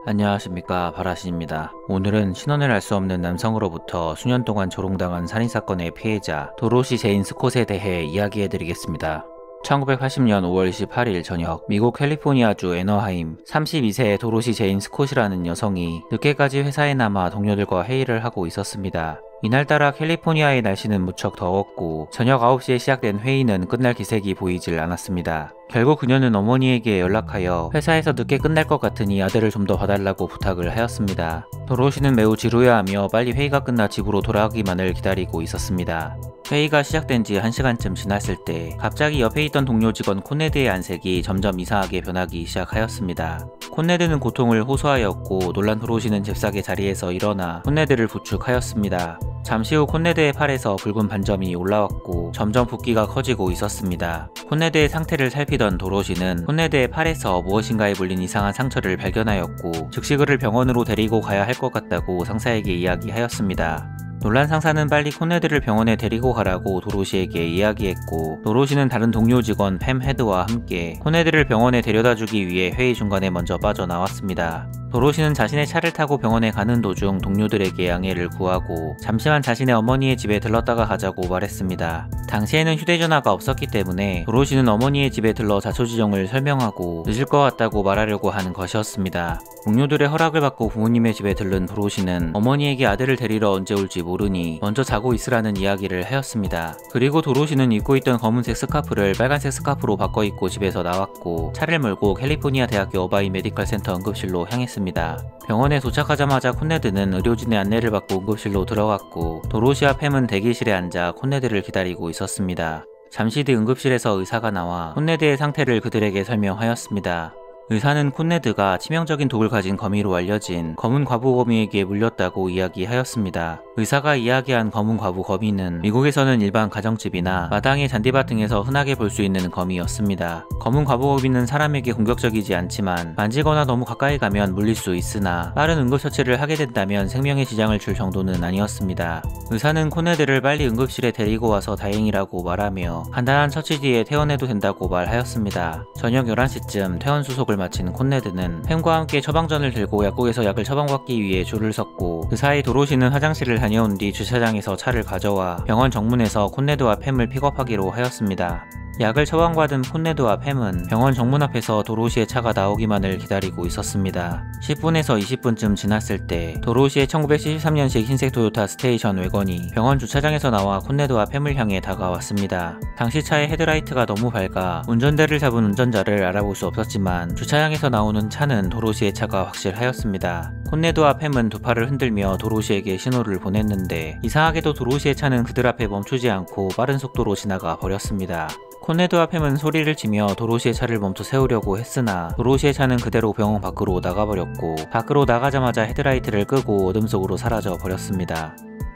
안녕하십니까, 바라신입니다. 오늘은 신원을 알 수 없는 남성으로부터 수년 동안 조롱당한 살인사건의 피해자 도로시 제인 스콧에 대해 이야기해드리겠습니다. 1980년 5월 28일 저녁 미국 캘리포니아주 애너하임 32세의 도로시 제인 스콧이라는 여성이 늦게까지 회사에 남아 동료들과 회의를 하고 있었습니다. 이날따라 캘리포니아의 날씨는 무척 더웠고 저녁 9시에 시작된 회의는 끝날 기색이 보이질 않았습니다. 결국 그녀는 어머니에게 연락하여 회사에서 늦게 끝날 것 같으니 아들을 좀 더 봐달라고 부탁을 하였습니다. 도로시는 매우 지루해하며 빨리 회의가 끝나 집으로 돌아가기만을 기다리고 있었습니다. 회의가 시작된 지 1시간쯤 지났을 때 갑자기 옆에 있던 동료 직원 콘네드의 안색이 점점 이상하게 변하기 시작하였습니다. 콘네드는 고통을 호소하였고 놀란 도로시는 잽싸게 자리에서 일어나 콘네드를 부축하였습니다. 잠시 후 콘네드의 팔에서 붉은 반점이 올라왔고 점점 붓기가 커지고 있었습니다. 콘네드의 상태를 살피던 도로시는 콘네드의 팔에서 무엇인가에 물린 이상한 상처를 발견하였고 즉시 그를 병원으로 데리고 가야 할 것 같다고 상사에게 이야기하였습니다. 놀란 상사는 빨리 콘네드를 병원에 데리고 가라고 도로시에게 이야기했고 도로시는 다른 동료 직원 팸 헤드와 함께 콘네드를 병원에 데려다주기 위해 회의 중간에 먼저 빠져나왔습니다. 도로시는 자신의 차를 타고 병원에 가는 도중 동료들에게 양해를 구하고 잠시만 자신의 어머니의 집에 들렀다가 가자고 말했습니다. 당시에는 휴대전화가 없었기 때문에 도로시는 어머니의 집에 들러 자초지종을 설명하고 늦을 것 같다고 말하려고 하는 것이었습니다. 동료들의 허락을 받고 부모님의 집에 들른 도로시는 어머니에게 아들을 데리러 언제 올지 모르니 먼저 자고 있으라는 이야기를 하였습니다. 그리고 도로시는 입고 있던 검은색 스카프를 빨간색 스카프로 바꿔 입고 집에서 나왔고 차를 몰고 캘리포니아 대학교 어바이 메디컬 센터 응급실로 향했습니다. 병원에 도착하자마자 콘네드는 의료진의 안내를 받고 응급실로 들어갔고 도로시와 팸은 대기실에 앉아 콘네드를 기다리고 있었습니다. 잠시 뒤 응급실에서 의사가 나와 콘네드의 상태를 그들에게 설명하였습니다. 의사는 콘네드가 치명적인 독을 가진 거미로 알려진 검은 과부 거미에게 물렸다고 이야기하였습니다. 의사가 이야기한 검은 과부 거미는 미국에서는 일반 가정집이나 마당의 잔디밭 등에서 흔하게 볼 수 있는 거미였습니다. 검은 과부 거미는 사람에게 공격적이지 않지만 만지거나 너무 가까이 가면 물릴 수 있으나 빠른 응급처치를 하게 된다면 생명에 지장을 줄 정도는 아니었습니다. 의사는 콘네드를 빨리 응급실에 데리고 와서 다행이라고 말하며 간단한 처치 뒤에 퇴원해도 된다고 말하였습니다. 저녁 11시쯤 퇴원 수속을 마친 콘네드는 팸과 함께 처방전을 들고 약국에서 약을 처방받기 위해 줄을 섰고 그 사이 도로시는 화장실을 다녀온 뒤 주차장에서 차를 가져와 병원 정문에서 콘네드와 팸을 픽업하기로 하였습니다. 약을 처방받은 콘네드와 팸은 병원 정문 앞에서 도로시의 차가 나오기만을 기다리고 있었습니다. 10분에서 20분쯤 지났을 때 도로시의 1973년식 흰색 토요타 스테이션 웨건이 병원 주차장에서 나와 콘네드와 팸을 향해 다가왔습니다. 당시 차의 헤드라이트가 너무 밝아 운전대를 잡은 운전자를 알아볼 수 없었지만 주차장에서 나오는 차는 도로시의 차가 확실하였습니다. 콘네드와 팸은 두 팔을 흔들며 도로시에게 신호를 보냈는데 이상하게도 도로시의 차는 그들 앞에 멈추지 않고 빠른 속도로 지나가 버렸습니다. 콘네드와 팸은 소리를 치며 도로시의 차를 멈춰 세우려고 했으나 도로시의 차는 그대로 병원 밖으로 나가버렸고 밖으로 나가자마자 헤드라이트를 끄고 어둠 속으로 사라져 버렸습니다.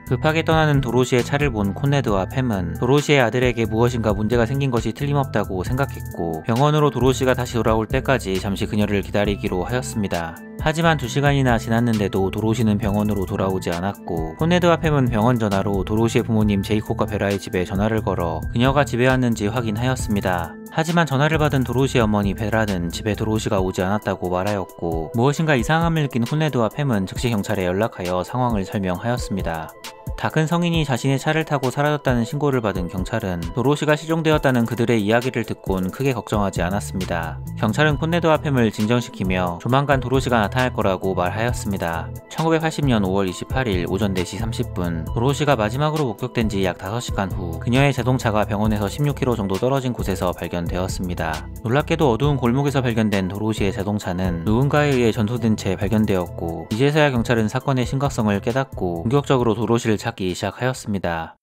급하게 떠나는 도로시의 차를 본 콘네드와 팸은 도로시의 아들에게 무엇인가 문제가 생긴 것이 틀림없다고 생각했고 병원으로 도로시가 다시 돌아올 때까지 잠시 그녀를 기다리기로 하였습니다. 하지만 2시간이나 지났는데도 도로시는 병원으로 돌아오지 않았고 콘네드와 팸은 병원 전화로 도로시의 부모님 제이콥과 베라의 집에 전화를 걸어 그녀가 집에 왔는지 확인하였습니다. 하지만 전화를 받은 도로시의 어머니 베라는 집에 도로시가 오지 않았다고 말하였고 무엇인가 이상함을 느낀 콘네드와 팸은 즉시 경찰에 연락하여 상황을 설명하였습니다. 다 큰 성인이 자신의 차를 타고 사라졌다는 신고를 받은 경찰은 도로시가 실종되었다는 그들의 이야기를 듣곤 크게 걱정하지 않았습니다. 경찰은 콘네드와 팸을 진정시키며 조만간 도로시가 나타날 거라고 말하였습니다. 1980년 5월 28일 오전 4시 30분 도로시가 마지막으로 목격된 지 약 5시간 후 그녀의 자동차가 병원에서 16km 정도 떨어진 곳에서 발견되었습니다. 놀랍게도 어두운 골목에서 발견된 도로시의 자동차는 누군가에 의해 전소된 채 발견되었고 이제서야 경찰은 사건의 심각성을 깨닫고 본격적으로 도로시를 찾기 시작하였습니다.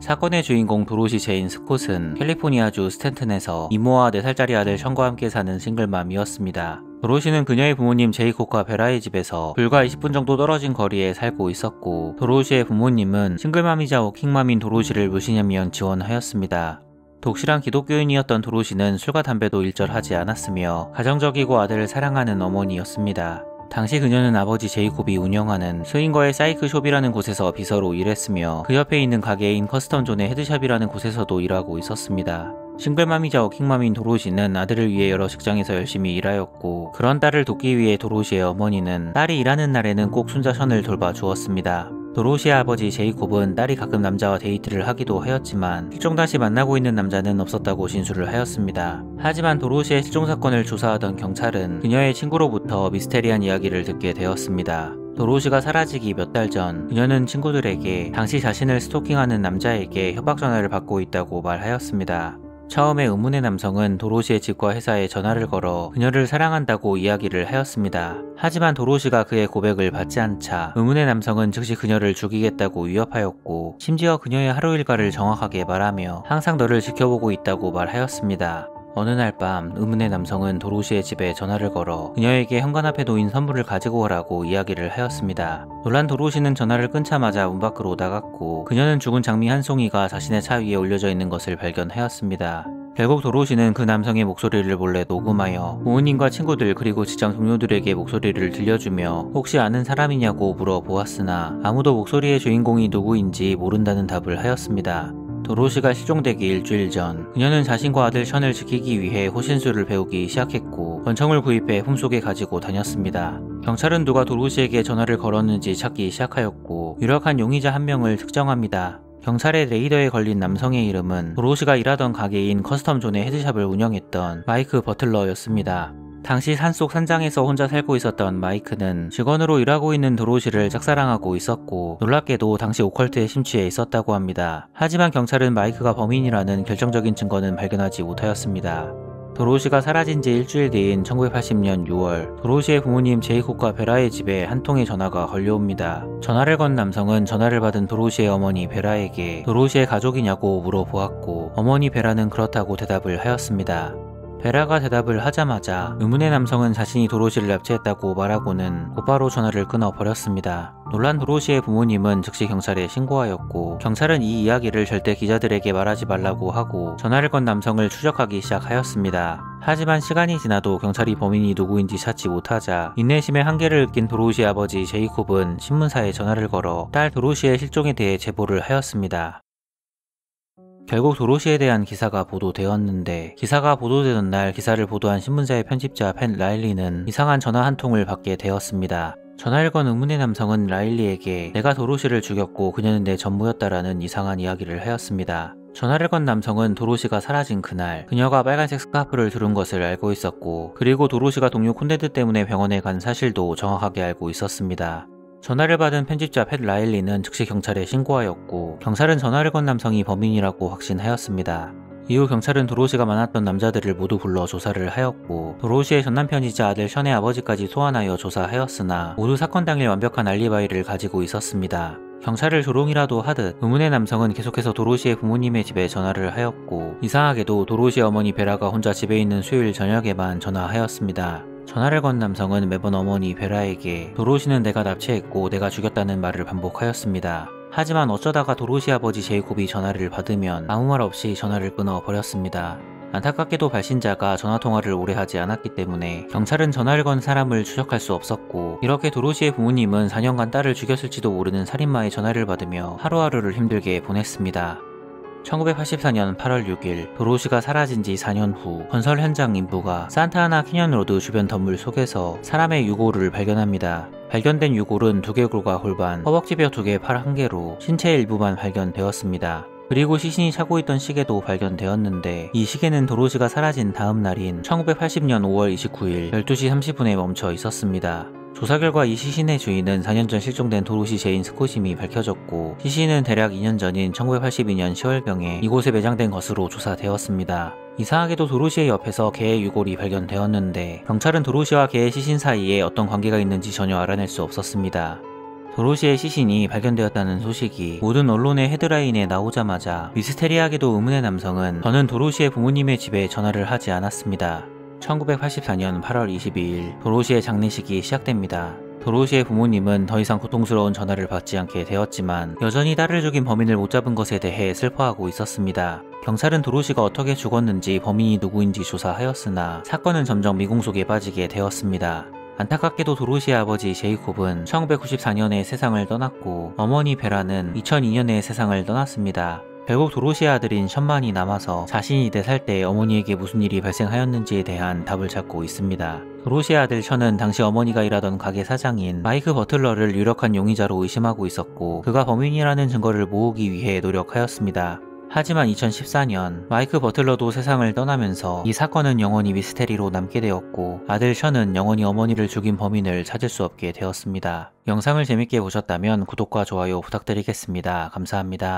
사건의 주인공 도로시 제인 스콧은 캘리포니아주 스탠튼에서 이모와 4살짜리 아들 션과 함께 사는 싱글맘이었습니다. 도로시는 그녀의 부모님 제이콥과 베라의 집에서 불과 20분 정도 떨어진 거리에 살고 있었고 도로시의 부모님은 싱글맘이자 워킹맘인 도로시를 무신양면 지원하였습니다. 독실한 기독교인이었던 도로시는 술과 담배도 일절하지 않았으며 가정적이고 아들을 사랑하는 어머니였습니다. 당시 그녀는 아버지 제이콥이 운영하는 스윙거의 사이클숍이라는 곳에서 비서로 일했으며 그 옆에 있는 가게인 커스텀존의 헤드샵이라는 곳에서도 일하고 있었습니다. 싱글맘이자 워킹맘인 도로시는 아들을 위해 여러 직장에서 열심히 일하였고, 그런 딸을 돕기 위해 도로시의 어머니는 딸이 일하는 날에는 꼭 순자 션을 돌봐 주었습니다. 도로시의 아버지 제이콥은 딸이 가끔 남자와 데이트를 하기도 하였지만 실종 다시 만나고 있는 남자는 없었다고 진술을 하였습니다. 하지만 도로시의 실종 사건을 조사하던 경찰은 그녀의 친구로부터 미스테리한 이야기를 듣게 되었습니다. 도로시가 사라지기 몇 달 전, 그녀는 친구들에게 당시 자신을 스토킹하는 남자에게 협박 전화를 받고 있다고 말하였습니다. 처음에 의문의 남성은 도로시의 집과 회사에 전화를 걸어 그녀를 사랑한다고 이야기를 하였습니다. 하지만 도로시가 그의 고백을 받지 않자 의문의 남성은 즉시 그녀를 죽이겠다고 위협하였고, 심지어 그녀의 하루 일과를 정확하게 말하며 항상 너를 지켜보고 있다고 말하였습니다. 어느 날 밤 의문의 남성은 도로시의 집에 전화를 걸어 그녀에게 현관 앞에 놓인 선물을 가지고 오라고 이야기를 하였습니다. 놀란 도로시는 전화를 끊자마자 문 밖으로 나갔고, 그녀는 죽은 장미 한 송이가 자신의 차 위에 올려져 있는 것을 발견하였습니다. 결국 도로시는 그 남성의 목소리를 몰래 녹음하여 부모님과 친구들 그리고 직장 동료들에게 목소리를 들려주며 혹시 아는 사람이냐고 물어보았으나 아무도 목소리의 주인공이 누구인지 모른다는 답을 하였습니다. 도로시가 실종되기 일주일 전, 그녀는 자신과 아들 션을 지키기 위해 호신술을 배우기 시작했고 권총을 구입해 품속에 가지고 다녔습니다. 경찰은 누가 도로시에게 전화를 걸었는지 찾기 시작하였고 유력한 용의자 한 명을 특정합니다. 경찰의 레이더에 걸린 남성의 이름은 도로시가 일하던 가게인 커스텀존의 헤드샵을 운영했던 마이크 버틀러였습니다. 당시 산속 산장에서 혼자 살고 있었던 마이크는 직원으로 일하고 있는 도로시를 짝사랑하고 있었고, 놀랍게도 당시 오컬트에 심취해 있었다고 합니다. 하지만 경찰은 마이크가 범인이라는 결정적인 증거는 발견하지 못하였습니다. 도로시가 사라진 지 일주일 뒤인 1980년 6월, 도로시의 부모님 제이콥과 베라의 집에 한 통의 전화가 걸려옵니다. 전화를 건 남성은 전화를 받은 도로시의 어머니 베라에게 도로시의 가족이냐고 물어보았고, 어머니 베라는 그렇다고 대답을 하였습니다. 베라가 대답을 하자마자 의문의 남성은 자신이 도로시를 납치했다고 말하고는 곧바로 전화를 끊어버렸습니다. 놀란 도로시의 부모님은 즉시 경찰에 신고하였고, 경찰은 이 이야기를 절대 기자들에게 말하지 말라고 하고 전화를 건 남성을 추적하기 시작하였습니다. 하지만 시간이 지나도 경찰이 범인이 누구인지 찾지 못하자 인내심의 한계를 느낀 도로시의 아버지 제이콥은 신문사에 전화를 걸어 딸 도로시의 실종에 대해 제보를 하였습니다. 결국 도로시에 대한 기사가 보도되었는데, 기사가 보도되던 날 기사를 보도한 신문사의 편집자 팬 라일리는 이상한 전화 한 통을 받게 되었습니다. 전화를 건 의문의 남성은 라일리에게 내가 도로시를 죽였고 그녀는 내 전무였다라는 이상한 이야기를 하였습니다. 전화를 건 남성은 도로시가 사라진 그날 그녀가 빨간색 스카프를 두른 것을 알고 있었고, 그리고 도로시가 동료 콘데드 때문에 병원에 간 사실도 정확하게 알고 있었습니다. 전화를 받은 편집자 팻 라일리는 즉시 경찰에 신고하였고, 경찰은 전화를 건 남성이 범인이라고 확신하였습니다. 이후 경찰은 도로시가 만났던 남자들을 모두 불러 조사를 하였고, 도로시의 전남편이자 아들 션의 아버지까지 소환하여 조사하였으나 모두 사건 당일 완벽한 알리바이를 가지고 있었습니다. 경찰을 조롱이라도 하듯 의문의 남성은 계속해서 도로시의 부모님의 집에 전화를 하였고, 이상하게도 도로시의 어머니 베라가 혼자 집에 있는 수요일 저녁에만 전화하였습니다. 전화를 건 남성은 매번 어머니 베라에게 도로시는 내가 납치했고 내가 죽였다는 말을 반복하였습니다. 하지만 어쩌다가 도로시 아버지 제이콥이 전화를 받으면 아무 말 없이 전화를 끊어버렸습니다. 안타깝게도 발신자가 전화통화를 오래 하지 않았기 때문에 경찰은 전화를 건 사람을 추적할 수 없었고, 이렇게 도로시의 부모님은 4년간 딸을 죽였을지도 모르는 살인마의 전화를 받으며 하루하루를 힘들게 보냈습니다. 1984년 8월 6일 도로시가 사라진 지 4년 후 건설 현장 인부가 산타아나 캐년로드 주변 덤물 속에서 사람의 유골을 발견합니다. 발견된 유골은 두개골과 골반, 허벅지 뼈 2개, 팔 1개로 신체의 일부만 발견되었습니다. 그리고 시신이 차고 있던 시계도 발견되었는데, 이 시계는 도로시가 사라진 다음 날인 1980년 5월 29일 12시 30분에 멈춰 있었습니다. 조사 결과 이 시신의 주인은 4년 전 실종된 도로시 제인 스콧임이 밝혀졌고, 시신은 대략 2년 전인 1982년 10월경에 이곳에 매장된 것으로 조사되었습니다. 이상하게도 도로시의 옆에서 개의 유골이 발견되었는데, 경찰은 도로시와 개의 시신 사이에 어떤 관계가 있는지 전혀 알아낼 수 없었습니다. 도로시의 시신이 발견되었다는 소식이 모든 언론의 헤드라인에 나오자마자 미스테리하게도 의문의 남성은 저는 도로시의 부모님의 집에 전화를 하지 않았습니다. 1984년 8월 22일 도로시의 장례식이 시작됩니다. 도로시의 부모님은 더 이상 고통스러운 전화를 받지 않게 되었지만 여전히 딸을 죽인 범인을 못 잡은 것에 대해 슬퍼하고 있었습니다. 경찰은 도로시가 어떻게 죽었는지 범인이 누구인지 조사하였으나 사건은 점점 미궁 속에 빠지게 되었습니다. 안타깝게도 도로시의 아버지 제이콥은 1994년에 세상을 떠났고, 어머니 베라는 2002년에 세상을 떠났습니다. 결국 도로시의 아들인 션만이 남아서 자신이 4살 때 어머니에게 무슨 일이 발생하였는지에 대한 답을 찾고 있습니다. 도로시의 아들 션은 당시 어머니가 일하던 가게 사장인 마이크 버틀러를 유력한 용의자로 의심하고 있었고, 그가 범인이라는 증거를 모으기 위해 노력하였습니다. 하지만 2014년 마이크 버틀러도 세상을 떠나면서 이 사건은 영원히 미스테리로 남게 되었고, 아들 션은 영원히 어머니를 죽인 범인을 찾을 수 없게 되었습니다. 영상을 재밌게 보셨다면 구독과 좋아요 부탁드리겠습니다. 감사합니다.